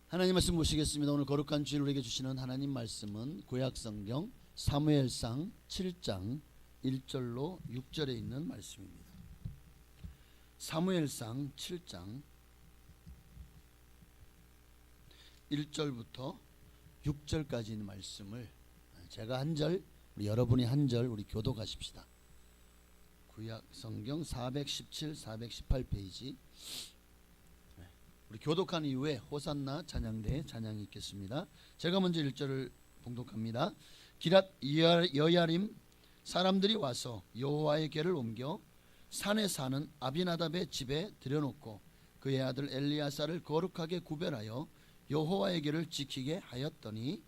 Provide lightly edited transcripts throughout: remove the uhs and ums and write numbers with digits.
하나님 말씀 보시겠습니다. 오늘 거룩한 주일 우리에게 주시는 하나님 말씀은 구약성경 사무엘상 7장 1절로 6절에 있는 말씀입니다. 사무엘상 7장 1절부터 6절까지 있는 말씀을 제가 한 절, 여러분이 한 절 우리 교독하십시다. 구약성경 417, 418페이지 우리 교독한 이후에 호산나 찬양대에 찬양이 있겠습니다. 제가 먼저 1절을 봉독합니다. 기랏 여야림 사람들이 와서 여호와의 궤를 옮겨 산에 사는 아비나답의 집에 들여놓고 그의 아들 엘리야사를 거룩하게 구별하여 여호와의 궤를 지키게 하였더니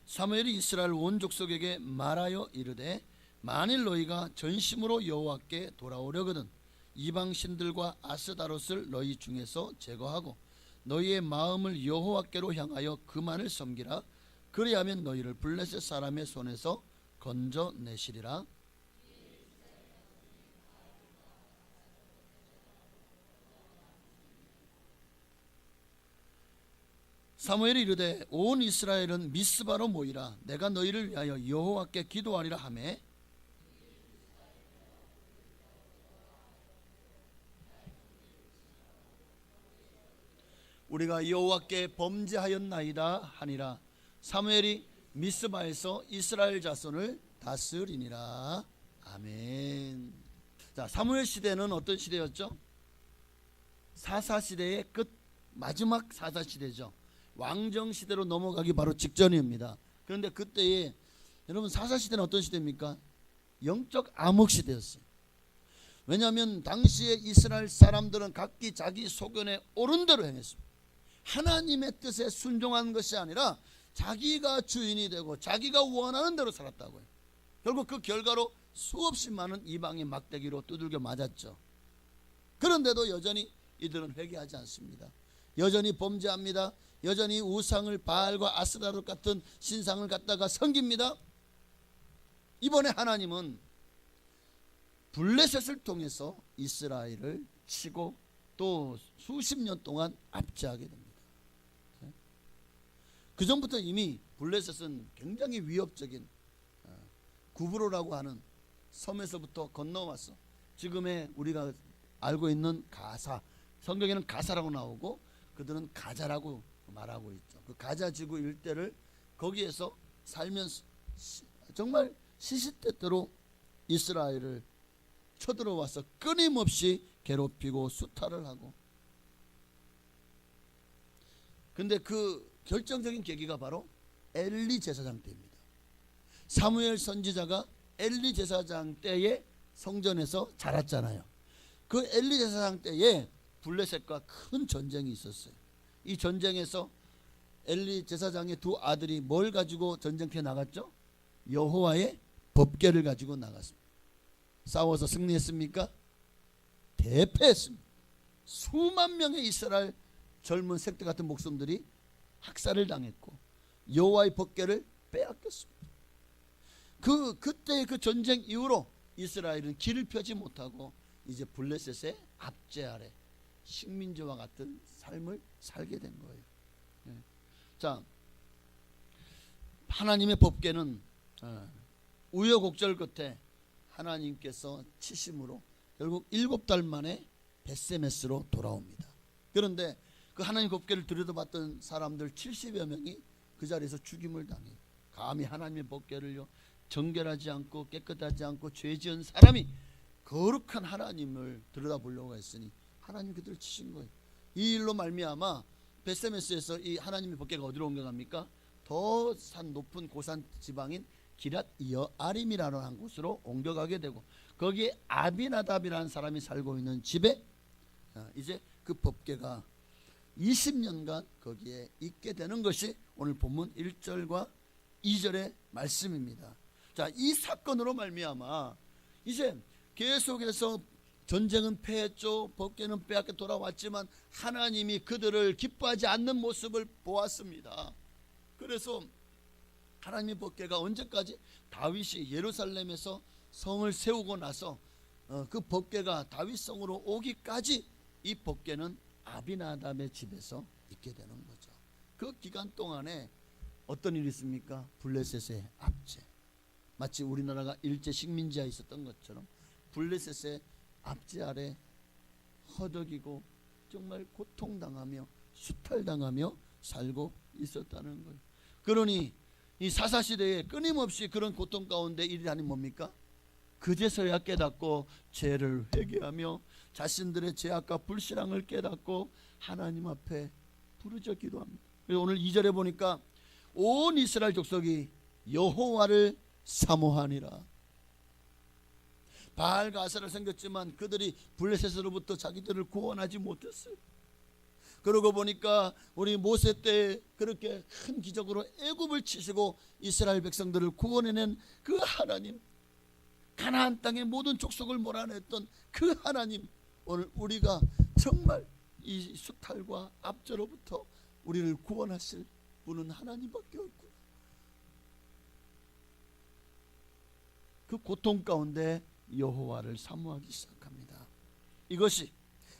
사무엘이 이스라엘 온 족속에게 말하여 이르되 만일 너희가 전심으로 여호와께 돌아오려거든 이방 신들과 아스다롯을 너희 중에서 제거하고 너희의 마음을 여호와께로 향하여 그만을 섬기라. 그리하면 너희를 블레셋 사람의 손에서 건져내시리라. 사무엘이 이르되 온 이스라엘은 미스바로 모이라. 내가 너희를 위하여 여호와께 기도하리라 하매 우리가 여호와께 범죄하였나이다 하니라. 사무엘이 미스바에서 이스라엘 자손을 다스리니라. 아멘. 자, 사무엘 시대는 어떤 시대였죠? 사사시대의 끝, 마지막 사사시대죠. 왕정시대로 넘어가기 바로 직전입니다. 그런데 그때에 여러분 사사시대는 어떤 시대입니까? 영적 암흑시대였어요. 왜냐하면 당시에 이스라엘 사람들은 각기 자기 소견에 옳은 대로 행했습니다. 하나님의 뜻에 순종한 것이 아니라 자기가 주인이 되고 자기가 원하는 대로 살았다고요. 결국 그 결과로 수없이 많은 이방의 막대기로 두들겨 맞았죠. 그런데도 여전히 이들은 회개하지 않습니다. 여전히 범죄합니다. 여전히 우상을 바알과 아스다롯 같은 신상을 갖다가 섬깁니다. 이번에 하나님은 블레셋을 통해서 이스라엘을 치고 또 수십 년 동안 압제하게 됩니다. 그 전부터 이미 블레셋은 굉장히 위협적인 구브로라고 하는 섬에서부터 건너와서 지금의 우리가 알고 있는 가사, 성경에는 가사라고 나오고 그들은 가자라고 말하고 있죠. 그 가자 지구 일대를 거기에서 살면서 정말 시시때때로 이스라엘을 쳐들어와서 끊임없이 괴롭히고 수탈을 하고, 근데 그 결정적인 계기가 바로 엘리 제사장 때입니다. 사무엘 선지자가 엘리 제사장 때에 성전에서 자랐잖아요. 그 엘리 제사장 때에 블레셋과 큰 전쟁이 있었어요. 이 전쟁에서 엘리 제사장의 두 아들이 뭘 가지고 전쟁터에 나갔죠? 여호와의 법궤를 가지고 나갔습니다. 싸워서 승리했습니까? 대패했습니다. 수만 명의 이스라엘 젊은 색대 같은 목숨들이 학살을 당했고 여호와의 법궤를 빼앗겼습니다. 그때 그 전쟁 이후로 이스라엘은 길을 펴지 못하고 이제 블레셋의 압제 아래 식민지와 같은 삶을 살게 된 거예요. 자, 하나님의 법궤는 우여곡절 끝에 하나님께서 치심으로 결국 7달 만에 벳세메스로 돌아옵니다. 그런데 그 하나님 법궤를 들여다봤던 사람들 70여 명이 그 자리에서 죽임을 당해요. 감히 하나님의 법궤를요 정결하지 않고 깨끗하지 않고 죄 지은 사람이 거룩한 하나님을 들여다보려고 했으니 하나님 그들을 치신 거예요. 이 일로 말미암아 벳세메스에서 이 하나님의 법궤가 어디로 옮겨갑니까? 더 산 높은 고산 지방인 기랏 여아림이라는 한 곳으로 옮겨가게 되고 거기에 아비나답이라는 사람이 살고 있는 집에 이제 그 법궤가 20년간 거기에 있게 되는 것이 오늘 본문 1절과 2절의 말씀입니다. 자, 이 사건으로 말미암아 이제 계속해서 전쟁은 패했죠. 법궤는 빼앗겨 돌아왔지만 하나님이 그들을 기뻐하지 않는 모습을 보았습니다. 그래서 하나님의 법궤가 언제까지? 다윗이 예루살렘에서 성을 세우고 나서 그 법궤가 다윗성으로 오기까지 이 법궤는 아비나답의 집에서 있게 되는 거죠. 그 기간 동안에 어떤 일이 있습니까? 블레셋의 압제. 마치 우리나라가 일제 식민지하에 있었던 것처럼 블레셋의 압제 아래 허덕이고 정말 고통당하며 수탈당하며 살고 있었다는 거예요. 그러니 이 사사시대에 끊임없이 그런 고통 가운데 일이 뭡니까? 그제서야 깨닫고 죄를 회개하며 자신들의 죄악과 불신앙을 깨닫고 하나님 앞에 부르짖어 기도합니다. 그래서 오늘 2절에 보니까 온 이스라엘 족속이 여호와를 사모하니라. 바알과 아세라를 섬겼지만 그들이 블레셋으로부터 자기들을 구원하지 못했어요. 그러고 보니까 우리 모세 때 그렇게 큰 기적으로 애굽을 치시고 이스라엘 백성들을 구원해낸 그 하나님, 가나안 땅의 모든 족속을 몰아냈던 그 하나님, 오늘 우리가 정말 이 수탈과 압제로부터 우리를 구원하실 분은 하나님밖에 없구나. 그 고통 가운데 여호와를 사모하기 시작합니다. 이것이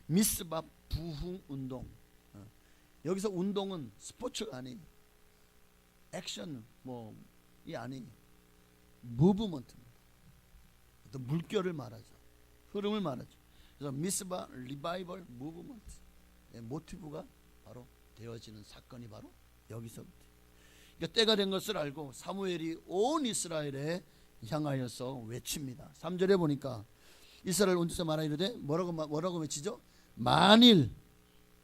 미스바 부흥 운동. 여기서 운동은 스포츠가 아닌 액션 이 아닌 무브먼트입니다. 어떤 물결을 말하죠. 흐름을 말하죠. 그래서 미스바 리바이벌 무브먼트 모티브가 바로 되어지는 사건이 바로 여기서부터. 그러니까 때가 된 것을 알고 사무엘이 온 이스라엘에 향하여서 외칩니다. 3절에 보니까 이스라엘 온 데서 말하이르되 뭐라고 외치죠? 만일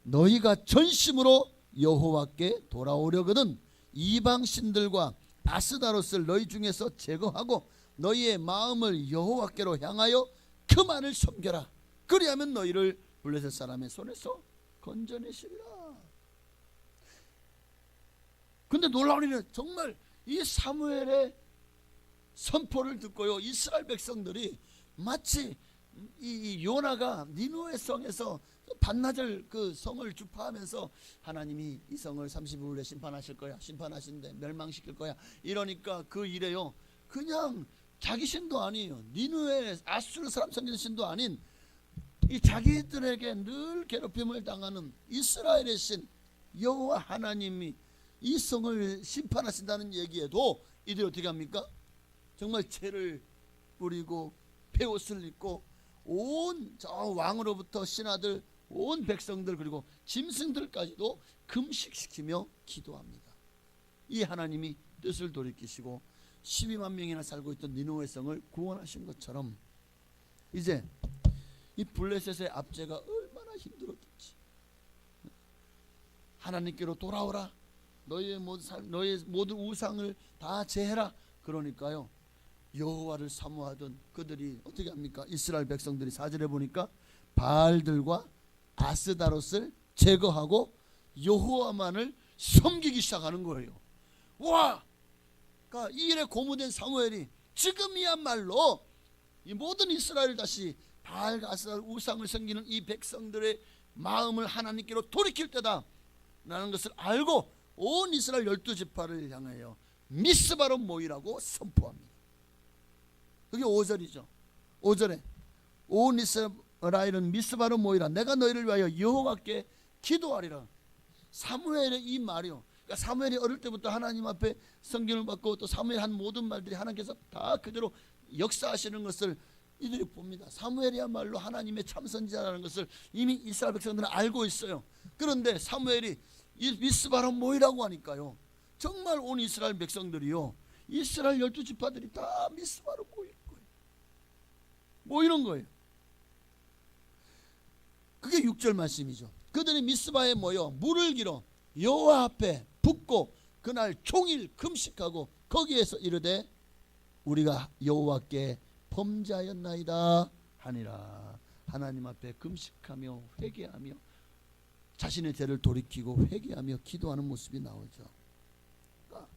너희가 전심으로 여호와께 돌아오려거든 이방 신들과 아스다롯을 너희 중에서 제거하고 너희의 마음을 여호와께로 향하여 그만을 섬겨라. 그리하면 너희를 블레셋 사람의 손에서 건져내시리라. 근데 놀라운 일은 정말 이 사무엘의 선포를 듣고요, 이스라엘 백성들이 마치 이 요나가 니느웨 성에서 반나절 그 성을 주파하면서 하나님이 이 성을 30일 후에 심판하실 거야, 심판하신데 멸망시킬 거야 이러니까 그 일에요 그냥 자기 신도 아니에요, 니느웨 아수르 사람 섬기는 신도 아닌 이 자기들에게 늘 괴롭힘을 당하는 이스라엘의 신 여호와 하나님이 이 성을 심판하신다는 얘기에도 이들이 어떻게 합니까? 정말 죄를 뿌리고 베옷을 입고 온 저 왕으로부터 신하들 온 백성들 그리고 짐승들까지도 금식시키며 기도합니다. 이 하나님이 뜻을 돌이키시고 12만 명이나 살고 있던 니느웨 성을 구원하신 것처럼 이제 이 블레셋의 압제가 얼마나 힘들었겠지. 하나님께로 돌아오라. 너희의 모든 우상을 다 제해라. 그러니까요 여호와를 사모하던 그들이 어떻게 합니까? 이스라엘 백성들이 4절에 보니까 바알들과 아스다롯을 제거하고 여호와만을 섬기기 시작하는 거예요. 와! 그러니까 이 일에 고무된 사무엘이 지금이야말로 이 모든 이스라엘을 다시 바알과 아스다롯 우상을 섬기는 이 백성들의 마음을 하나님께로 돌이킬 때다 라는 것을 알고 온 이스라엘 12지파를 향하여 미스바로 모이라고 선포합니다. 그게 5절이죠. 5절에 온 이스라엘은 미스바로 모이라. 내가 너희를 위하여 여호와께 기도하리라. 사무엘의 이 말이요. 그러니까 사무엘이 어릴 때부터 하나님 앞에 성경을 받고 또 사무엘 한 모든 말들이 하나님께서 다 그대로 역사하시는 것을 이들이 봅니다. 사무엘이야말로 하나님의 참선지자라는 것을 이미 이스라엘 백성들은 알고 있어요. 그런데 사무엘이 이 미스바로 모이라고 하니까요 정말 온 이스라엘 백성들이요 이스라엘 12지파들이 다 미스바로 모이는 거예요. 그게 6절 말씀이죠. 그들이 미스바에 모여 물을 길어 여호와 앞에 붓고 그날 종일 금식하고 거기에서 이르되 우리가 여호와께 범죄하였나이다 하니라. 하나님 앞에 금식하며 회개하며 자신의 죄를 돌이키고 회개하며 기도하는 모습이 나오죠. 그러니까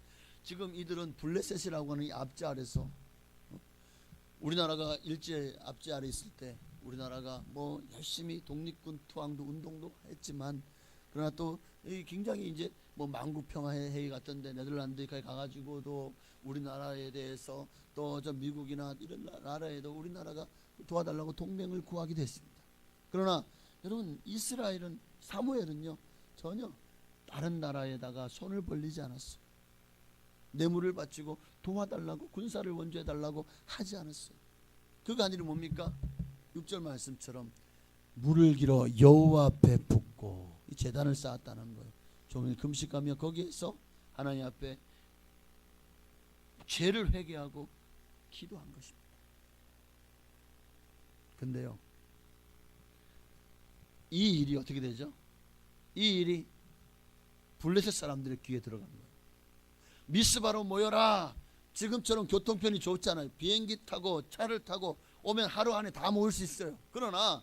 지금 이들은 블레셋이라고 하는 이 압제 아래서 우리나라가 일제 압제 아래 있을 때 우리나라가 열심히 독립군 투항도 운동도 했지만 그러나 또 굉장히 이제 뭐 만국평화회의 같은데 네덜란드에 가가지고도 우리나라에 대해서 또 저 미국이나 이런 나라에도 우리나라가 도와달라고 동맹을 구하기도 했습니다. 그러나 여러분 이스라엘은 사무엘은요 전혀 다른 나라에다가 손을 벌리지 않았어요. 뇌물을 바치고 도와달라고 군사를 원조해달라고 하지 않았어요. 그가 아니라 뭡니까? 6절 말씀처럼 물을 길어 여호와 앞에 붓고 이 제단을 쌓았다는 거예요. 종일 금식하며 거기에서 하나님 앞에 죄를 회개하고 기도한 것입니다. 근데요 이 일이 어떻게 되죠? 이 일이 블레셋 사람들의 귀에 들어간 거예요. 미스바로 모여라. 지금처럼 교통편이 좋잖아요. 비행기 타고 차를 타고 오면 하루 안에 다 모일 수 있어요. 그러나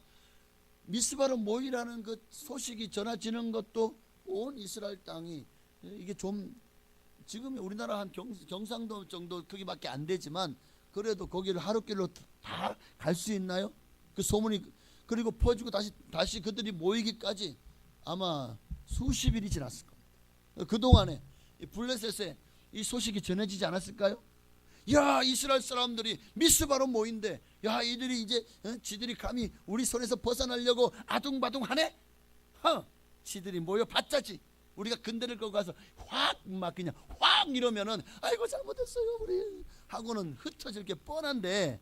미스바로 모이라는 그 소식이 전해지는 것도 온 이스라엘 땅이 이게 좀 지금 우리나라 한 경상도 정도 크기밖에 안 되지만 그래도 거기를 하루길로 다 갈 수 있나요? 그 소문이 그리고 퍼지고 다시 그들이 모이기까지 아마 수십 일이 지났을 겁니다. 그 동안에 블레셋에 이 소식이 전해지지 않았을까요? 야 이스라엘 사람들이 미스바로 모인대. 야 이들이 이제 지들이 감히 우리 손에서 벗어나려고 아둥바둥하네. 지들이 모여 봤자지. 우리가 근대를 끌고 가서 확 막 그냥 확 이러면은 아이고 잘못했어요 우리 하고는 흩어질 게 뻔한데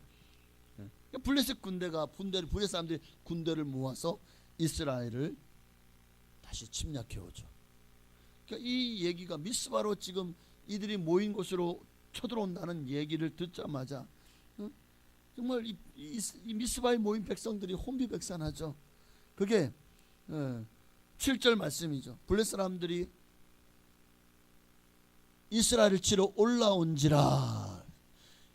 블레셋 블레셋 사람들이 군대를 모아서 이스라엘을 다시 침략해 오죠. 그러니까 이 얘기가 미스바로 지금 이들이 모인 곳으로 쳐들어온다는 얘기를 듣자마자 정말 이 미스바에 모인 백성들이 혼비백산하죠. 그게 7절 말씀이죠. 블레셋 사람들이 이스라엘을 치러 올라온지라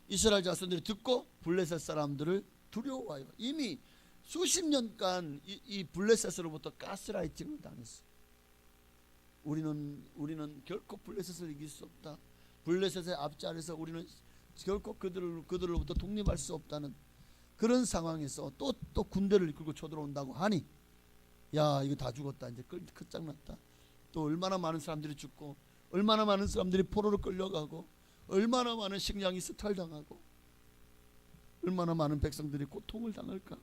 이스라엘 자손들이 듣고 블레셋 사람들을 두려워하여 이미 수십 년간 이 블레셋으로부터 가스라이팅을 당했어요. 우리는 결코 블레셋을 이길 수 없다. 블레셋의 앞자리에서 우리는 결코 그들로부터 독립할 수 없다는 그런 상황에서 또 군대를 이끌고 쳐들어온다고 하니 야 이거 다 죽었다. 이제 끝장났다. 또 얼마나 많은 사람들이 죽고 얼마나 많은 사람들이 포로로 끌려가고 얼마나 많은 식량이 수탈당하고 얼마나 많은 백성들이 고통을 당할까.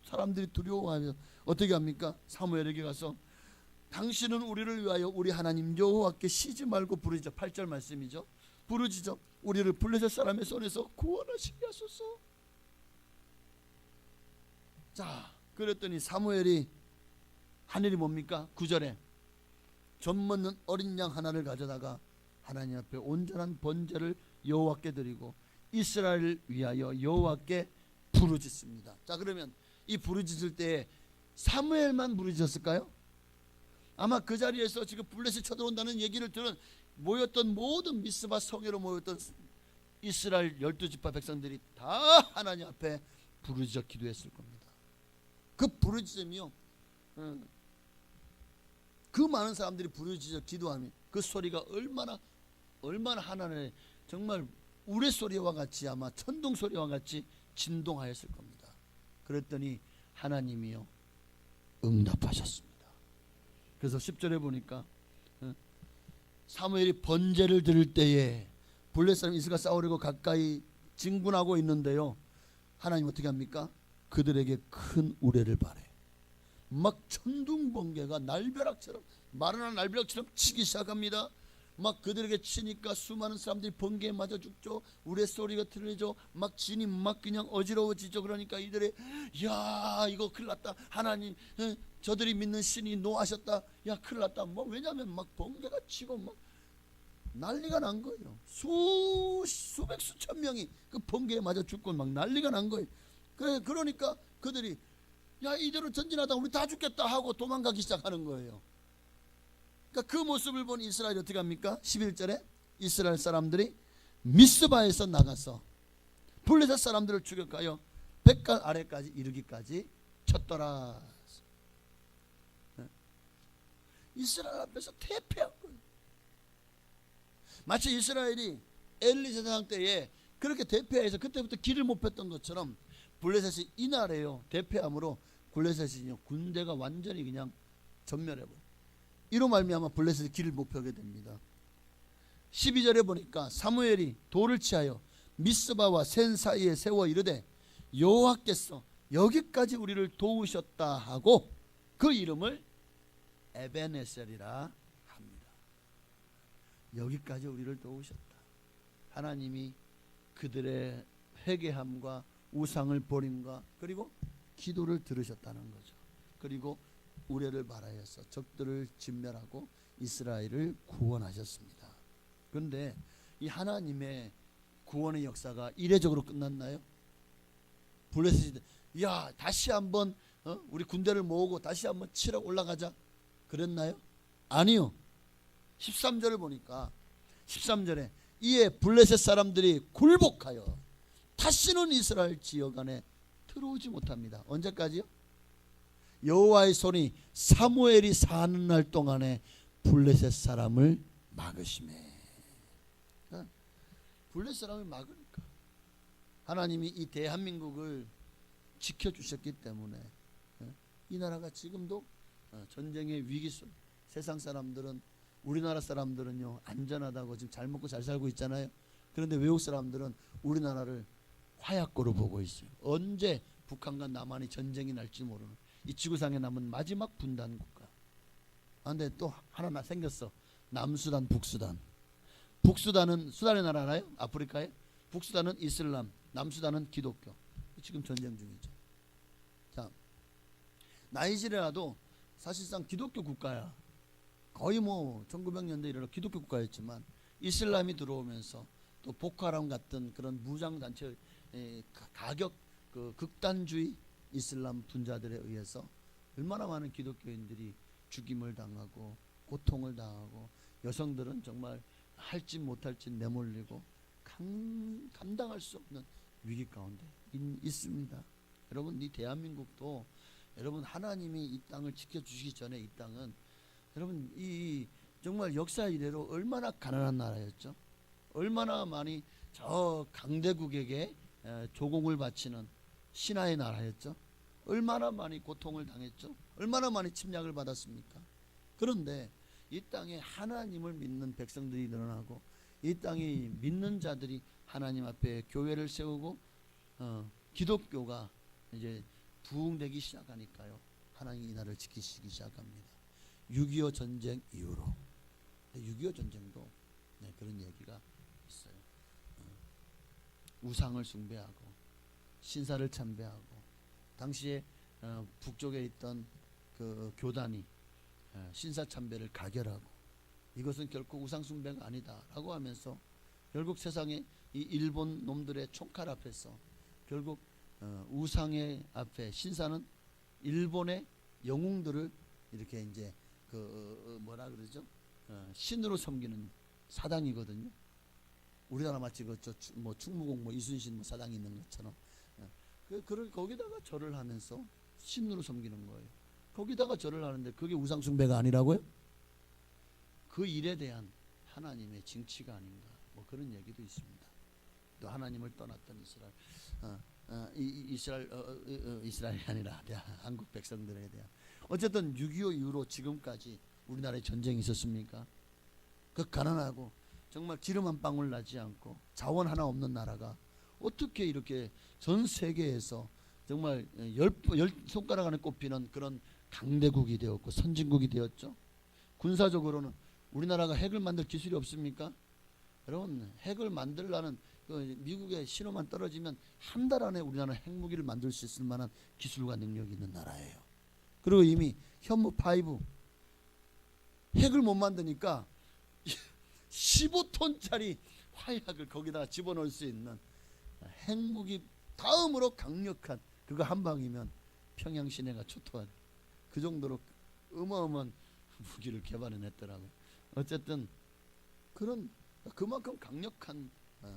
사람들이 두려워하며 어떻게 합니까? 사무엘에게 가서 당신은 우리를 위하여 우리 하나님 여호와께 쉬지 말고 부르짖어. 8절 말씀이죠. 부르짖어 우리를 블레셋 사람의 손에서 구원하시게 하소서. 자 그랬더니 사무엘이 한 일이 뭡니까? 9절에 젖먹는 어린 양 하나를 가져다가 하나님 앞에 온전한 번제를 여호와께 드리고 이스라엘을 위하여 여호와께 부르짖습니다. 자 그러면 이 부르짖을 때 사무엘만 부르짖었을까요? 아마 그 자리에서 지금 블레셋이 쳐들어온다는 얘기를 들은 모였던 모든 미스바 성회로 모였던 이스라엘 12지파 백성들이 다 하나님 앞에 부르짖어 기도했을 겁니다. 그 부르짖음이요 그 많은 사람들이 부르짖어 기도하면 그 소리가 얼마나 하나님의 정말 우레소리와 같이 아마 천둥소리와 같이 진동하였을 겁니다. 그랬더니 하나님이요 응답하셨습니다. 그래서 10절에 보니까 사무엘이 번제를 드릴 때에 블레셋 사람 이스라엘과 싸우려고 가까이 진군하고 있는데요 하나님 어떻게 합니까? 그들에게 큰 우레를 발해 막 천둥 번개가 날벼락처럼 마르는 날벼락처럼 치기 시작합니다. 막 그들에게 치니까 수많은 사람들이 번개에 맞아 죽죠. 우레소리가 들리죠. 막 진이 막 그냥 어지러워지죠. 그러니까 이들이 야 이거 큰일 났다. 하나님 저들이 믿는 신이 노하셨다. 야 큰일 났다. 뭐 왜냐하면 막 번개가 치고 막 난리가 난 거예요. 수백 수천 명이 그 번개에 맞아 죽고 막 난리가 난 거예요. 그러니까 그들이 야 이대로 전진하다 우리 다 죽겠다 하고 도망가기 시작하는 거예요. 그러니까 그 모습을 본 이스라엘이 어떻게 합니까? 11절에 이스라엘 사람들이 미스바에서 나가서 블레셋 사람들을 추격하여 백갈 아래까지 이르기까지 쳤더라. 이스라엘 앞에서 대패한 거예요. 마치 이스라엘이 엘리 제사장 때에 그렇게 대패해서 그때부터 길을 못 폈던 것처럼 블레셋이 이날에요 대패함으로 블레셋이 군대가 완전히 그냥 전멸해버려요. 이로 말미암아 블레셋의 길을 못 펴게 됩니다. 12절에 보니까 사무엘이 돌을 취하여 미스바와 센 사이에 세워 이르되 여호와께서 여기까지 우리를 도우셨다 하고 그 이름을 에베네셀이라 합니다. 여기까지 우리를 도우셨다. 하나님이 그들의 회개함과 우상을 버림과 그리고 기도를 들으셨다는 거죠. 그리고 우레를 발하여서 적들을 진멸하고 이스라엘을 구원하셨습니다. 그런데 이 하나님의 구원의 역사가 이례적으로 끝났나요? 블레셋이 야 다시 한번 우리 군대를 모으고 다시 한번 치러 올라가자 그랬나요? 아니요. 13절을 보니까 13절에 이에 블레셋 사람들이 굴복하여 다시는 이스라엘 지역 안에 들어오지 못합니다. 언제까지요? 여호와의 손이 사무엘이 사는 날 동안에 블레셋 사람을 막으시매. 블레셋 사람을 막으니까 하나님이 이 대한민국을 지켜주셨기 때문에 이 나라가 지금도 전쟁의 위기 속 세상 사람들은 우리나라 사람들은요 안전하다고 지금 잘 먹고 잘 살고 있잖아요. 그런데 외국 사람들은 우리나라를 화약고로 보고 있어요. 언제 북한과 남한이 전쟁이 날지 모르는 이 지구상에 남은 마지막 분단 국가. 그런데 또 하나 생겼어. 남수단, 북수단. 북수단은 수단의 나라 알아요? 아프리카에. 북수단은 이슬람, 남수단은 기독교. 지금 전쟁 중이죠. 자, 나이지리아도 사실상 기독교 국가야. 거의 뭐 1900년대 이래로 기독교 국가였지만 이슬람이 들어오면서 또 보코하람 같은 그런 무장 단체 가격 그 극단주의 이슬람 분자들에 의해서 얼마나 많은 기독교인들이 죽임을 당하고 고통을 당하고 여성들은 정말 할짓 못할짓 내몰리고 감당할 수 없는 위기 가운데 있습니다. 여러분 이 대한민국도 여러분 하나님이 이 땅을 지켜주시기 전에 이 땅은 여러분 이 정말 역사 이래로 얼마나 가난한 나라였죠. 얼마나 많이 저 강대국에게 조공을 바치는 신하의 나라였죠. 얼마나 많이 고통을 당했죠. 얼마나 많이 침략을 받았습니까. 그런데 이 땅에 하나님을 믿는 백성들이 늘어나고 이 땅이 믿는 자들이 하나님 앞에 교회를 세우고 기독교가 이제 부흥되기 시작하니까요. 하나님이 이 나라를 지키시기 시작합니다. 6.25 전쟁 이후로 6.25 전쟁도 그런 얘기가 있어요. 우상을 숭배하고 신사를 참배하고 당시에 북쪽에 있던 그 교단이 신사 참배를 가결하고 이것은 결코 우상 숭배가 아니다라고 하면서 결국 세상에 이 일본 놈들의 총칼 앞에서 결국 우상의 앞에 신사는 일본의 영웅들을 이렇게 이제 그 뭐라 그러죠? 신으로 섬기는 사당이거든요. 우리나라 마치 뭐 충무공 뭐 이순신 뭐 사당이 있는 것처럼 거기다가 절을 하면서 신으로 섬기는 거예요. 거기다가 절을 하는데 그게 우상 숭배가 아니라고요? 그 일에 대한 하나님의 징치가 아닌가 뭐 그런 얘기도 있습니다. 또 하나님을 떠났던 이스라엘이 아니라 한국 백성들에 대한 어쨌든 6.25 이후로 지금까지 우리나라에 전쟁이 있었습니까? 그 가난하고 정말 기름 한 방울 나지 않고 자원 하나 없는 나라가 어떻게 이렇게 전 세계에서 정말 열 손가락 안에 꼽히는 그런 강대국이 되었고 선진국이 되었죠. 군사적으로는 우리나라가 핵을 만들 기술이 없습니까? 여러분 핵을 만들라는 그 미국의 신호만 떨어지면 한 달 안에 우리나라는 핵무기를 만들 수 있을 만한 기술과 능력이 있는 나라예요. 그리고 이미 현무5 핵을 못 만드니까 15톤짜리 화약을 거기다가 집어넣을 수 있는 핵무기 다음으로 강력한 그거 한 방이면 평양 시내가 초토화돼. 그 정도로 어마어마한 무기를 개발해냈더라고요. 어쨌든 그만큼 강력한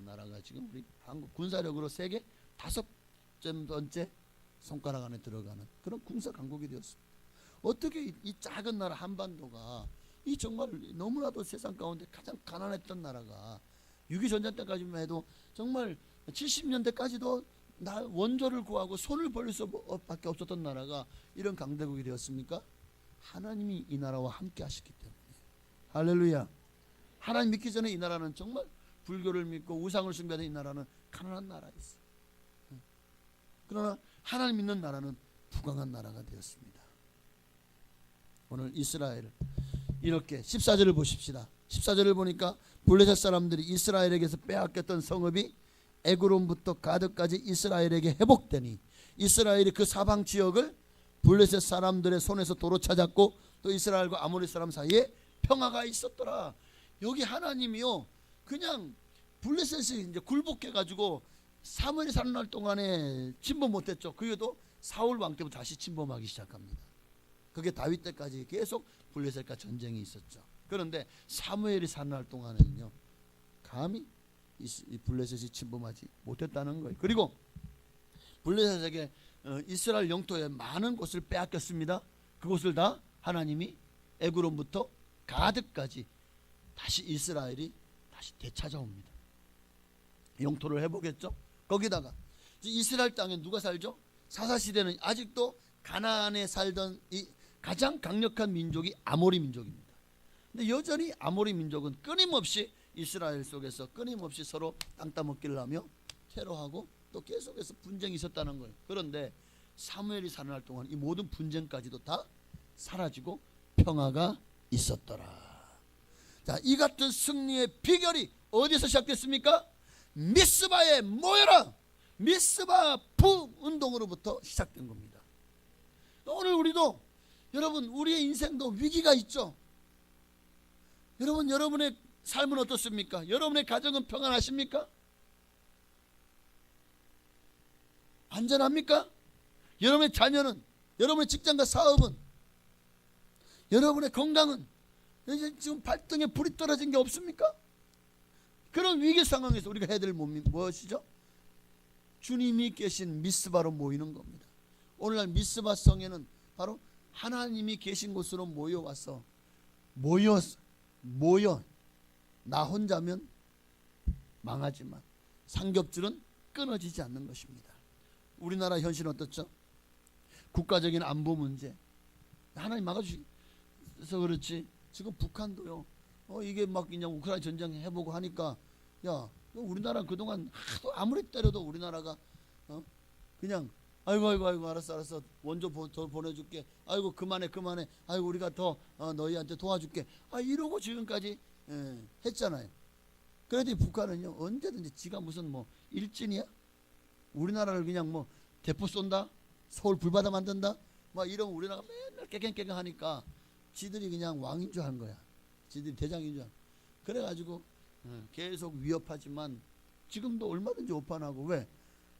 나라가 지금 우리 한국 군사력으로 세계 5번째 손가락 안에 들어가는 그런 군사 강국이 되었습니다. 어떻게 이 작은 나라 한반도가 이 정말 너무나도 세상 가운데 가장 가난했던 나라가 6.25 전쟁 때까지만 해도 정말 70년대까지도 원조를 구하고 손을 벌릴 수밖에 없었던 나라가 이런 강대국이 되었습니까? 하나님이 이 나라와 함께 하셨기 때문에. 할렐루야. 하나님 믿기 전에 이 나라는 정말 불교를 믿고 우상을 숭배하는 이 나라는 가난한 나라였어요. 그러나 하나님 믿는 나라는 부강한 나라가 되었습니다. 오늘 이스라엘 이렇게 14절을 보십시다. 14절을 보니까 블레셋 사람들이 이스라엘에게서 빼앗겼던 성읍이 에그론부터 가드까지 이스라엘에게 회복되니 이스라엘이 그 사방 지역을 블레셋 사람들의 손에서 도로 찾았고 또 이스라엘과 아모리 사람 사이에 평화가 있었더라. 여기 하나님이요 그냥 블레셋이 이제 굴복해 가지고 사무엘이 사는 날 동안에 침범 못했죠. 그게도 사울 왕 때부터 다시 침범하기 시작합니다. 그게 다윗 때까지 계속 블레셋과 전쟁이 있었죠. 그런데 사무엘이 사는 날 동안에는요 감히 이 블레셋이 침범하지 못했다는 거예요. 그리고 블레셋에게 이스라엘 영토의 많은 곳을 빼앗겼습니다. 그곳을 다 하나님이 에그론부터 가드까지 다시 이스라엘이 다시 되찾아옵니다. 영토를 회복했죠. 거기다가 이스라엘 땅에 누가 살죠? 사사시대는 아직도 가나안에 살던 이 가장 강력한 민족이 아모리 민족입니다. 근데 여전히 아모리 민족은 끊임없이 이스라엘 속에서 끊임없이 서로 땅 따먹기를 하며 테러하고 또 계속해서 분쟁이 있었다는 거예요. 그런데 사무엘이 사는 날 동안 이 모든 분쟁까지도 다 사라지고 평화가 있었더라. 자, 이 같은 승리의 비결이 어디서 시작됐습니까? 미스바에 모여라. 미스바 부운동으로부터 시작된 겁니다. 오늘 우리도 여러분 우리의 인생도 위기가 있죠. 여러분 여러분의 삶은 어떻습니까? 여러분의 가정은 평안하십니까? 안전합니까? 여러분의 자녀는, 여러분의 직장과 사업은, 여러분의 건강은 이제 지금 발등에 불이 떨어진 게 없습니까? 그런 위기 상황에서 우리가 해야 될 무엇이죠? 주님이 계신 미스바로 모이는 겁니다. 오늘날 미스바 성에는 바로 하나님이 계신 곳으로 모여와서 모여 나 혼자면 망하지만 삼겹줄은 끊어지지 않는 것입니다. 우리나라 현실은 어떻죠? 국가적인 안보 문제 하나님 막아주셔서 그렇지 지금 북한도요 이게 막 그냥 우크라이나 전쟁 해보고 하니까 야 우리나라 그동안 하도 아무리 때려도 우리나라가 그냥 아이고 알았어 원조 더 보내줄게 아이고 그만해 아이고 우리가 더 너희한테 도와줄게 이러고 지금까지 했잖아요. 그래도 북한은요 언제든지 지가 무슨 뭐 일진이야? 우리나라를 그냥 뭐 대포 쏜다? 서울 불바다 만든다? 막 이러면 우리나라가 맨날 깨갱깨갱 하니까 지들이 그냥 왕인 줄 한 거야. 지들이 대장인 줄. 그래가지고 계속 위협하지만 지금도 얼마든지 오판하고 왜?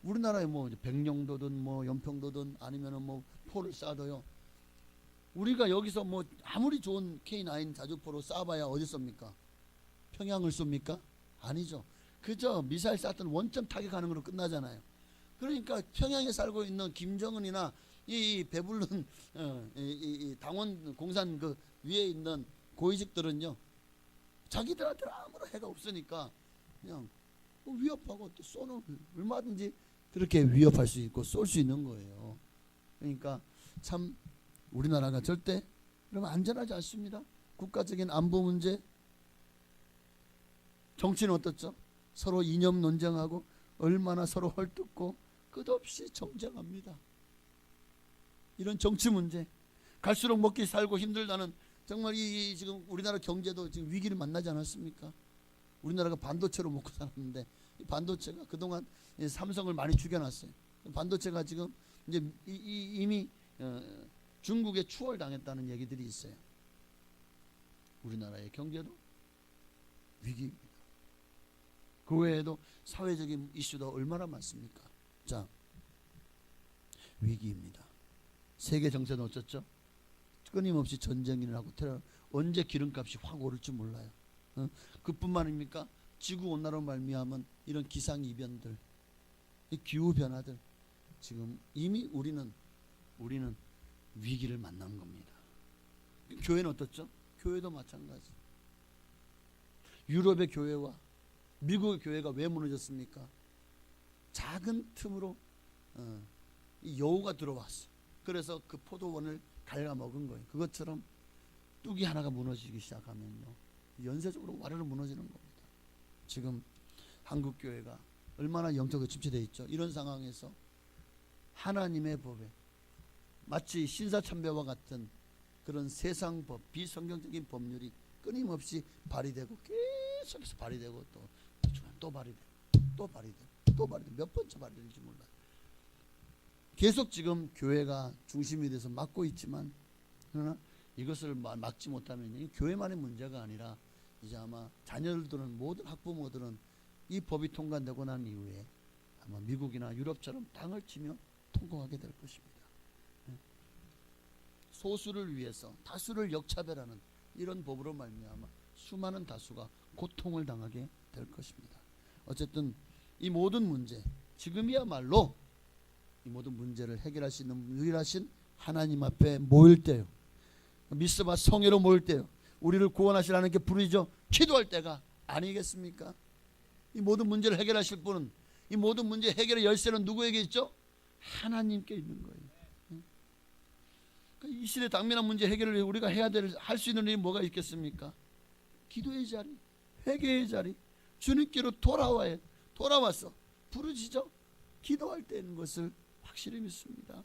우리나라에 뭐 백령도든 뭐 연평도든 아니면은 뭐 포를 쏴도요. 우리가 여기서 뭐 아무리 좋은 K9 자주포로 쏴봐야 어디 쏩니까? 평양을 쏩니까? 아니죠. 그저 미사일 쐈던 원점 타격하는 걸로 끝나잖아요. 그러니까 평양에 살고 있는 김정은이나 이 배불른 이 당원 공산 그 위에 있는 고위직들은요 자기들한테 아무런 해가 없으니까 그냥 위협하고 또 쏘는 얼마든지 그렇게 위협할 수 있고 쏠 수 있는 거예요. 그러니까 참 우리나라가 절대 그러면 안전하지 않습니다. 국가적인 안보 문제 정치는 어떻죠? 서로 이념 논쟁하고 얼마나 서로 헐뜯고 끝없이 정쟁합니다. 이런 정치 문제 갈수록 먹기 살고 힘들다는 정말 이 지금 우리나라 경제도 지금 위기를 만나지 않았습니까? 우리나라가 반도체로 먹고 살았는데 이 반도체가 그동안 삼성을 많이 죽여놨어요. 반도체가 지금 이제 이미 중국에 추월당했다는 얘기들이 있어요. 우리나라의 경제도 위기입니다. 그 외에도 사회적인 이슈도 얼마나 많습니까? 자, 위기입니다. 세계 정세는 어쩌죠? 끊임없이 전쟁을 하고 테러 언제 기름값이 확 오를지 몰라요. 그뿐만 아닙니까? 지구온난화로 말미암은 이런 기상이변들, 기후변화들 지금 이미 우리는 위기를 만난 겁니다. 교회는 어떻죠? 교회도 마찬가지. 유럽의 교회와 미국의 교회가 왜 무너졌습니까? 작은 틈으로 이 여우가 들어왔어요. 그래서 그 포도원을 갉아먹은 거예요. 그것처럼 뚝이 하나가 무너지기 시작하면요, 연쇄적으로 와르르 무너지는 겁니다. 지금 한국 교회가 얼마나 영적으로 침체되어 있죠. 이런 상황에서 하나님의 법에 마치 신사참배와 같은 그런 세상법, 비성경적인 법률이 끊임없이 발휘되고 계속해서 발휘되고 또 발휘되고 또 발휘되고 또 발휘되고 몇 번째 발휘되는지 몰라요. 계속 지금 교회가 중심이 돼서 막고 있지만, 그러나 이것을 막지 못하면 이 교회만의 문제가 아니라 이제 아마 자녀들은, 모든 학부모들은 이 법이 통과되고 난 이후에 아마 미국이나 유럽처럼 땅을 치며 통곡하게 될 것입니다. 소수를 위해서 다수를 역차별하는 이런 법으로 말미암아 수많은 다수가 고통을 당하게 될 것입니다. 어쨌든 이 모든 문제, 지금이야말로 이 모든 문제를 해결할 수 있는 유일하신 하나님 앞에 모일 때요, 미스바 성회로 모일 때요, 우리를 구원하실 하나님께 부르짖어 기도할 때가 아니겠습니까? 이 모든 문제를 해결하실 분은, 이 모든 문제 해결의 열쇠는 누구에게 있죠? 하나님께 있는 거예요. 이 시대 당면한 문제 해결을 우리가 할 수 있는 일이 뭐가 있겠습니까? 기도의 자리, 회개의 자리, 주님께로 돌아와서 부르짖어 기도할 때 있는 것을 확실히 믿습니다.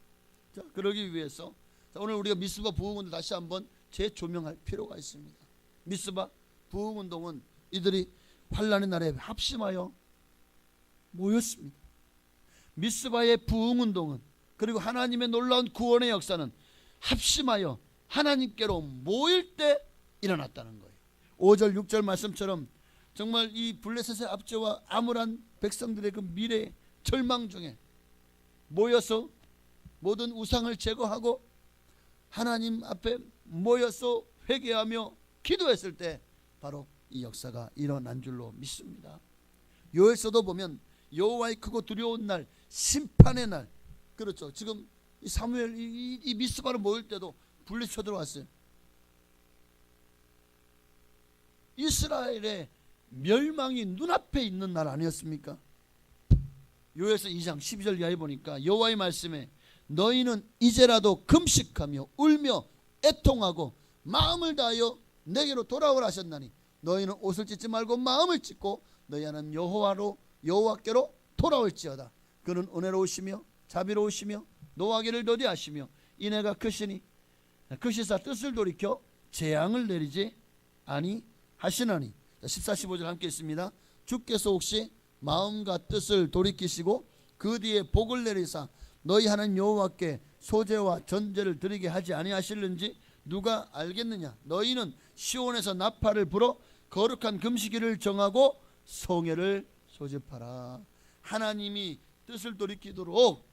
자, 그러기 위해서 오늘 우리가 미스바 부흥운동 다시 한번 재조명할 필요가 있습니다. 미스바 부흥운동은 이들이 환난의 날에 합심하여 모였습니다. 미스바의 부흥운동은, 그리고 하나님의 놀라운 구원의 역사는 합심하여 하나님께로 모일 때 일어났다는 거예요. 5절 6절 말씀처럼 정말 이 블레셋의 압제와 암울한 백성들의 그 미래 절망 중에 모여서 모든 우상을 제거하고 하나님 앞에 모여서 회개하며 기도했을 때 바로 이 역사가 일어난 줄로 믿습니다. 요엘서도 보면 여호와의 크고 두려운 날, 심판의 날, 그렇죠. 지금 이 사무엘 이 미스바로 모일 때도 블레셋 쳐들어왔어요. 이스라엘의 멸망이 눈앞에 있는 날 아니었습니까? 요엘서 2장 12절 이하에 보니까 여호와의 말씀에 너희는 이제라도 금식하며 울며 애통하고 마음을 다하여 내게로 돌아오라 하셨나니 너희는 옷을 찢지 말고 마음을 찢고 너희 하나님 여호와께로 돌아올지어다. 그는 은혜로우시며 자비로우시며 노하기를 더디하시며 인애가 크시니 크시사 뜻을 돌이켜 재앙을 내리지 아니하시나니. 14, 15절 함께 있습니다. 주께서 혹시 마음과 뜻을 돌이키시고 그 뒤에 복을 내리사 너희 하나님 여호와께 소제와 전제를 드리게 하지 아니하실는지 누가 알겠느냐. 너희는 시온에서 나팔을 불어 거룩한 금식일을 정하고 성회를 소집하라. 하나님이 뜻을 돌이키도록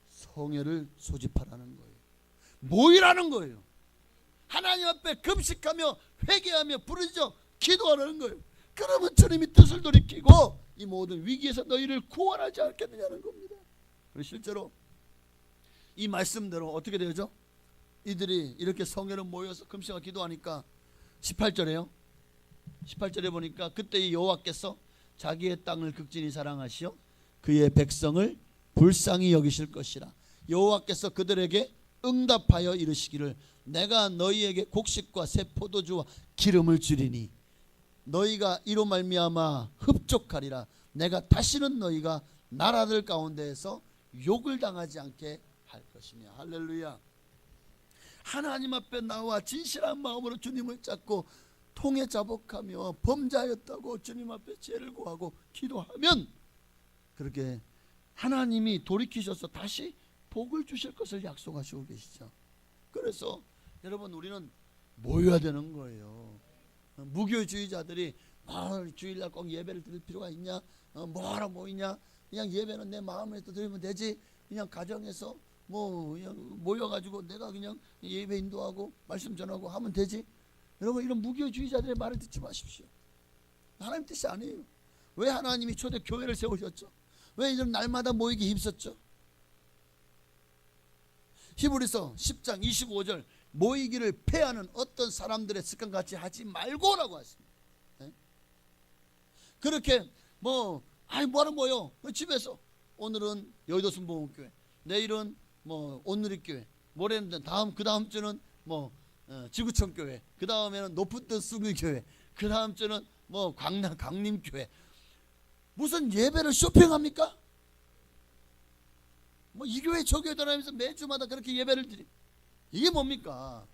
성회를 소집하라는 거예요. 모이라는 거예요. 하나님 앞에 금식하며 회개하며 부르짖어 기도하라는 거예요. 그러면 주님이 뜻을 돌이키고 이 모든 위기에서 너희를 구원하지 않겠느냐는 겁니다. 그리고 실제로 이 말씀대로 어떻게 되죠? 이들이 이렇게 성회로 모여서 금식하고 기도하니까 18절에요. 18절에 보니까 그때 여호와께서 자기의 땅을 극진히 사랑하시어 그의 백성을 불쌍히 여기실 것이라. 여호와께서 그들에게 응답하여 이르시기를 내가 너희에게 곡식과 새 포도주와 기름을 주리니 너희가 이로 말미암아 흡족하리라. 내가 다시는 너희가 나라들 가운데에서 욕을 당하지 않게 할 것이며. 할렐루야. 하나님 앞에 나와 진실한 마음으로 주님을 찾고 통에 자복하며 범죄하였다고 주님 앞에 죄를 고하고 기도하면 그렇게 하나님이 돌이키셔서 다시 복을 주실 것을 약속하시고 계시죠. 그래서 여러분 우리는 모여야 되는 거예요. 무교주의자들이 주일날 꼭 예배를 드릴 필요가 있냐, 뭐하러 모이냐, 그냥 예배는 내 마음에서 드리면 되지, 그냥 가정에서 뭐 그냥 모여가지고 내가 그냥 예배 인도하고 말씀 전하고 하면 되지. 여러분 이런 무교주의자들의 말을 듣지 마십시오. 하나님 뜻이 아니에요. 왜 하나님이 초대 교회를 세우셨죠? 왜 이런 날마다 모이기 힘썼죠? 히브리서 10장 25절 모이기를 패하는 어떤 사람들의 습관같이 하지 말고라고 하십니다. 네? 그렇게 뭐하러 모여 집에서 오늘은 여의도 순복음교회, 내일은 온누리교회, 모레는 그 다음 주는 뭐 지구촌 교회, 그 다음에는 높은 뜻 수교 교회, 그 다음 주는 뭐 강림 교회. 무슨 예배를 쇼핑합니까? 뭐 이 교회 저 교회 돌아다니면서 매주마다 그렇게 예배를 드리. 이게 뭡니까?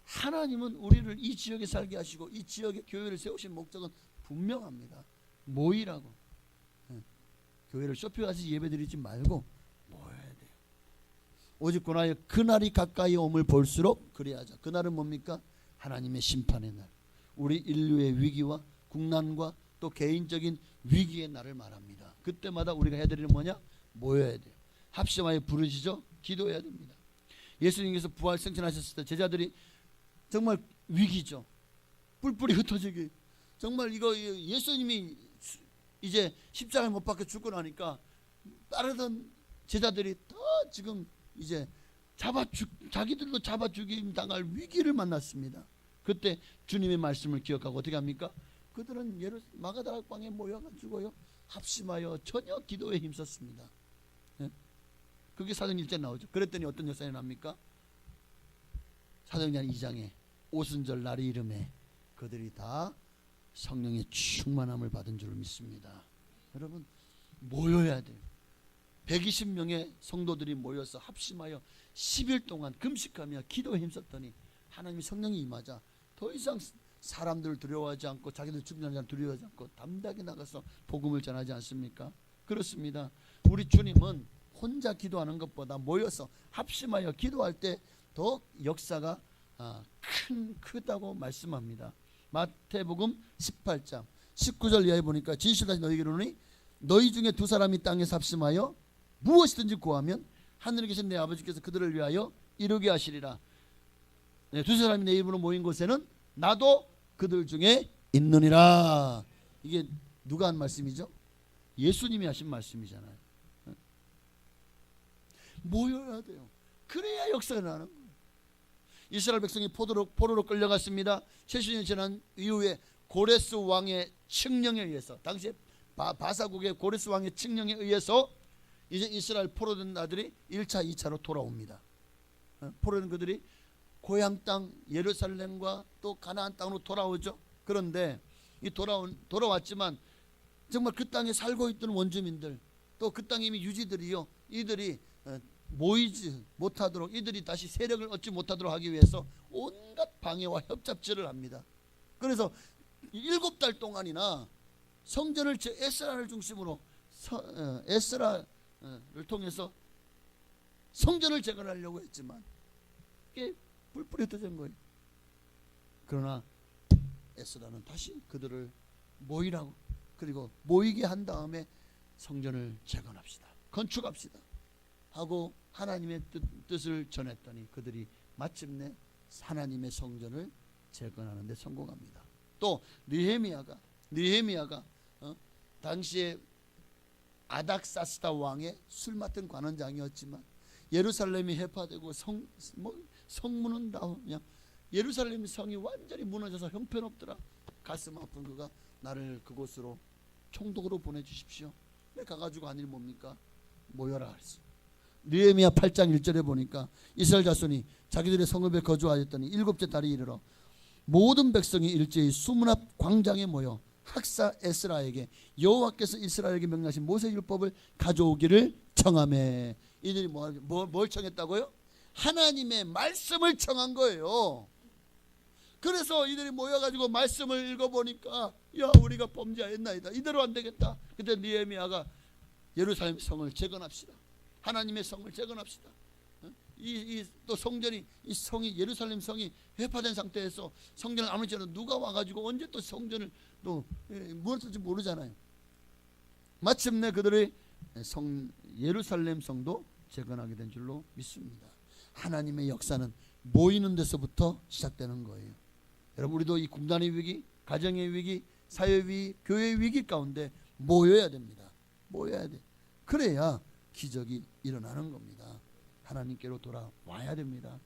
하나님은 우리를 이 지역에 살게 하시고 이 지역에 교회를 세우신 목적은 분명합니다. 모이라고. 교회를 쇼핑하시 예배 드리지 말고 모여야 돼요. 오직 그날이 가까이 옴을 볼수록 그래야죠. 그날은 뭡니까? 하나님의 심판의 날. 우리 인류의 위기와 국난과 또 개인적인 위기의 날을 말합니다. 그때마다 우리가 해야 되는 뭐냐? 모여야 돼요. 합심하여 부르시죠? 기도해야 됩니다. 예수님께서 부활 승천하셨을 때 제자들이 정말 위기죠. 뿔뿔이 흩어지기. 정말 이거 예수님이 이제 십자가에 못 박혀 죽고 나니까 따르던 제자들이 더 지금 이제 자기들도 잡아 죽임 당할 위기를 만났습니다. 그때 주님의 말씀을 기억하고 어떻게 합니까? 그들은 마가다락 방에 모여가지고요 합심하여 전혀 기도에 힘썼습니다. 그게 사도행전 1장에 나오죠. 그랬더니 어떤 역사가 납니까? 사도행전 2장에 오순절 날이 이름에 그들이 다 성령의 충만함을 받은 줄 믿습니다. 여러분 모여야 돼요. 120명의 성도들이 모여서 합심하여 10일 동안 금식하며 기도에 힘썼더니 하나님의 성령이 임하자 더 이상 사람들을 두려워하지 않고 자기들 죽는 두려워하지 않고 담대하게 나가서 복음을 전하지 않습니까? 그렇습니다. 우리 주님은 혼자 기도하는 것보다 모여서 합심하여 기도할 때 더 역사가 크다고 말씀합니다. 마태복음 18장 19절 이하에 보니까 진실하신 너희에게 이르노니 너희 중에 두 사람이 땅에서 합심하여 무엇이든지 구하면 하늘에 계신 내 아버지께서 그들을 위하여 이루게 하시리라. 두 사람이 내 이름으로 모인 곳에는 나도 그들 중에 있느니라. 이게 누가 한 말씀이죠? 예수님이 하신 말씀이잖아요. 모여야 돼요. 그래야 역사가 나는 거예요. 이스라엘 백성이 포로로 끌려갔습니다. 70년 지난 이후에 고레스 왕의 칙령에 의해서 당시에 바사국의 고레스 왕의 칙령에 의해서 이제 이스라엘 포로된 나들이 1차 2차로 돌아옵니다. 포로된 그들이 고향 땅 예루살렘과 또 가나안 땅으로 돌아오죠. 그런데 이 돌아왔지만 정말 그 땅에 살고 있던 원주민들 또 그 땅에 이미 유지들이요 이들이 모이지 못하도록 이들이 다시 세력을 얻지 못하도록 하기 위해서 온갖 방해와 협잡질을 합니다. 그래서 7달 동안이나 성전을 에스라를 중심으로 에스라를 통해서 성전을 재건하려고 했지만 이게 뿔뿔이 흩어진 거예요. 그러나 에스라는 다시 그들을 모이라고 그리고 모이게 한 다음에 성전을 재건합시다. 건축합시다. 하고 하나님의 뜻을 전했더니 그들이 마침내 하나님의 성전을 재건하는 데 성공합니다. 또 느헤미야가 당시에 아닥사스다 왕의 술 맡은 관원장이었지만 예루살렘이 해파되고 성문은 다 그냥 예루살렘 성이 완전히 무너져서 형편없더라. 가슴 아픈 그가 나를 그곳으로 총독으로 보내주십시오. 가가지고 한 일 뭡니까? 모여라 했어. 느헤미야 8장 1절에 보니까 이스라엘 자손이 자기들의 성읍에 거주하였더니 7째 달이 이르러 모든 백성이 일제히 수문 앞 광장에 모여 학사 에스라에게 여호와께서 이스라엘에게 명령하신 모세율법을 가져오기를 청하매. 이들이 뭘 청했다고요? 하나님의 말씀을 청한 거예요. 그래서 이들이 모여가지고 말씀을 읽어보니까 야 우리가 범죄하였나이다. 이대로 안 되겠다. 그때 느헤미야가 예루살렘 성을 재건합시다. 하나님의 성을 재건합시다. 또 성전이 이 성이 예루살렘 성이 회파된 상태에서 성전을 아무리 지어도 누가 와가지고 언제 또 성전을 또 무너질지 모르잖아요. 마침내 그들의 예루살렘 성도 재건하게 된 줄로 믿습니다. 하나님의 역사는 모이는 데서부터 시작되는 거예요. 여러분 우리도 이 국난의 위기, 가정의 위기, 사회 위기, 교회 위기 가운데 모여야 됩니다. 모여야 돼. 그래야 기적이 일어나는 겁니다. 하나님께로 돌아와야 됩니다.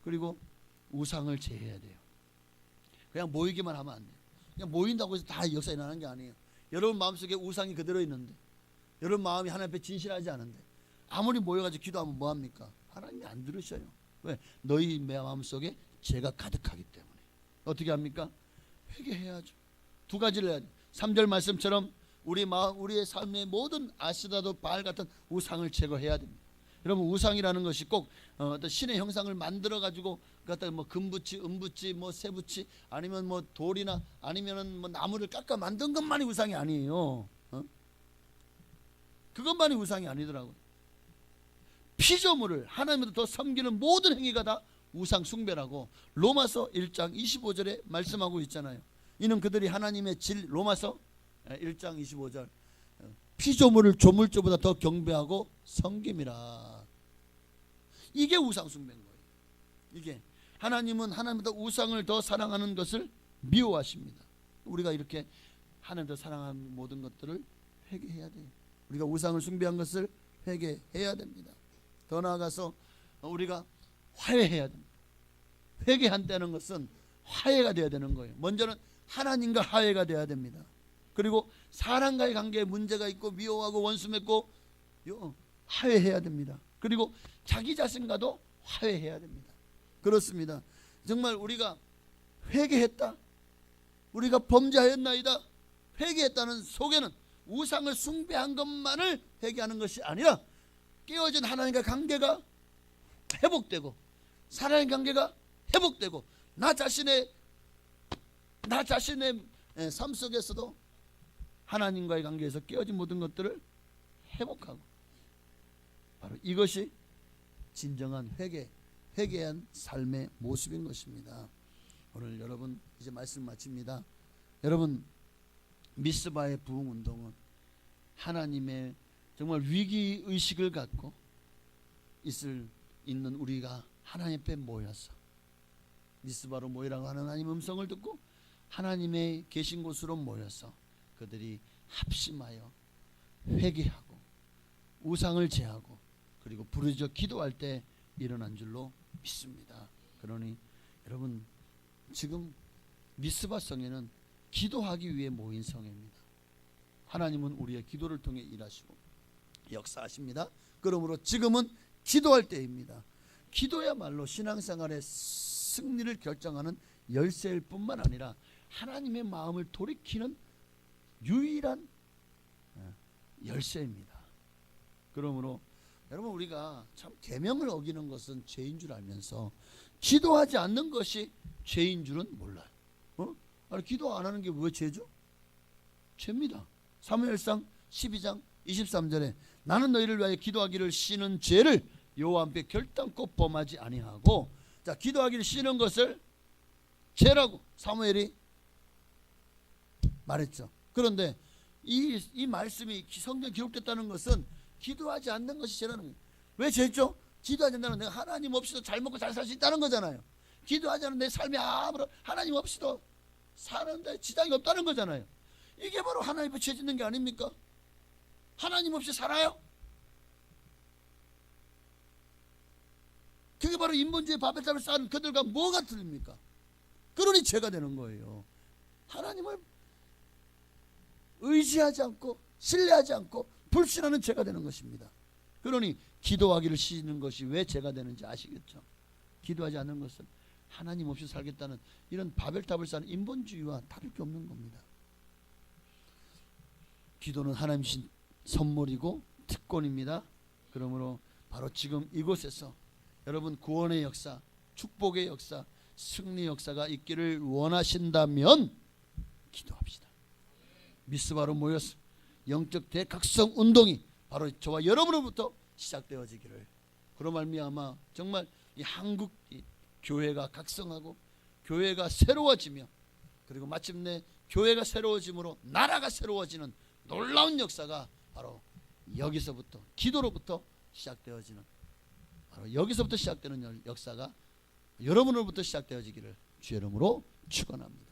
그리고 우상을 제해야 돼요. 그냥 모이기만 하면 안 돼요. 그냥 모인다고 해서 다 역사 일어나는 게 아니에요. 여러분 마음속에 우상이 그대로 있는데 여러분 마음이 하나님 앞에 진실하지 않은데 아무리 모여가지고 기도하면 뭐합니까? 하나님이 안 들으셔요. 왜? 너희 마음속에 죄가 가득하기 때문에. 어떻게 합니까? 회개해야죠. 두 가지를 해야 돼. 3절 말씀처럼 우리의 삶의 모든 아시다도 바알 같은 우상을 제거해야 됩니다. 여러분, 우상이라는 것이 꼭 어떤 신의 형상을 만들어 가지고 갖다 뭐 금붙이, 은붙이, 뭐 새붙이, 아니면 뭐 돌이나 아니면은 뭐 나무를 깎아 만든 것만이 우상이 아니에요. 그것만이 우상이 아니더라고요. 피조물을 하나님을 더 섬기는 모든 행위가 다 우상 숭배라고 로마서 1장 25절에 말씀하고 있잖아요. 이는 그들이 하나님의 로마서 1장 25절 피조물을 조물주보다 더 경배하고 섬김이라. 이게 우상 숭배인 거예요. 이게 하나님은 하나님보다 우상을 더 사랑하는 것을 미워하십니다. 우리가 이렇게 하나님 더 사랑하는 모든 것들을 회개해야 돼요. 우리가 우상을 숭배한 것을 회개해야 됩니다. 더 나아가서 우리가 화해해야 됩니다. 회개한다는 것은 화해가 되어야 되는 거예요. 먼저는 하나님과 화해가 되어야 됩니다. 그리고 사람과의 관계에 문제가 있고 미워하고 원수 맺고 화해해야 됩니다. 그리고 자기 자신과도 화해해야 됩니다. 그렇습니다. 정말 우리가 회개했다, 우리가 범죄하였나이다, 회개했다는 속에는 우상을 숭배한 것만을 회개하는 것이 아니라 깨어진 하나님과 관계가 회복되고, 사랑의 관계가 회복되고, 나 자신의 삶 속에서도 하나님과의 관계에서 깨어진 모든 것들을 회복하고, 바로 이것이 진정한 회개한 삶의 모습인 것입니다. 오늘 여러분 이제 말씀 마칩니다. 여러분, 미스바의 부흥운동은 하나님의 정말 위기의식을 갖고 있는 우리가 하나님 앞에 모여서 미스바로 모이라고 하는 하나님의 음성을 듣고 하나님의 계신 곳으로 모여서 그들이 합심하여 회개하고 우상을 제하고 그리고 부르짖어 기도할 때 일어난 줄로 믿습니다. 그러니 여러분, 지금 미스바 성회는 기도하기 위해 모인 성회입니다. 하나님은 우리의 기도를 통해 일하시고 역사하십니다. 그러므로 지금은 기도할 때입니다. 기도야말로 신앙생활의 승리를 결정하는 열쇠일 뿐만 아니라 하나님의 마음을 돌이키는 유일한 열쇠입니다. 그러므로 여러분, 우리가 참 계명을 어기는 것은 죄인 줄 알면서 기도하지 않는 것이 죄인 줄은 몰라요. 아니, 기도 안 하는 게 왜 죄죠? 죄입니다. 사무엘상 12장 23절에 나는 너희를 위하여 기도하기를 쉬는 죄를 여호와 앞에 결단코 범하지 아니하고, 자, 기도하기를 쉬는 것을 죄라고 사무엘이 말했죠. 그런데 이 말씀이 성경에 기록됐다는 것은 기도하지 않는 것이 죄라는 거예요. 왜 죄죠? 기도하지 않는 내가 하나님 없이도 잘 먹고 잘 살 수 있다는 거잖아요. 기도하지 않는 내 삶이 아무런 하나님 없이도 사는데 지장이 없다는 거잖아요. 이게 바로 하나님 앞에 죄 짓는 게 아닙니까? 하나님 없이 살아요? 그게 바로 인본주의 바벨탑을 쌓은 그들과 뭐가 틀립니까? 그러니 죄가 되는 거예요. 하나님을 의지하지 않고 신뢰하지 않고 불신하는 죄가 되는 것입니다. 그러니 기도하기를 쉬는 것이 왜 죄가 되는지 아시겠죠? 기도하지 않는 것은 하나님 없이 살겠다는 이런 바벨탑을 쌓은 인본주의와 다를 게 없는 겁니다. 기도는 하나님 신 선물이고 특권입니다. 그러므로 바로 지금 이곳에서 여러분, 구원의 역사, 축복의 역사, 승리 역사가 있기를 원하신다면 기도합시다. 미스바로 모여서 영적 대각성 운동이 바로 저와 여러분으로부터 시작되어지기를, 그로 말미암아 정말 이 한국 교회가 각성하고 교회가 새로워지며, 그리고 마침내 교회가 새로워짐으로 나라가 새로워지는 놀라운 역사가 바로 여기서부터, 기도로부터 시작되어지는, 바로 여기서부터 시작되는 역사가 여러분으로부터 시작되어지기를 주의 이름으로 축원합니다.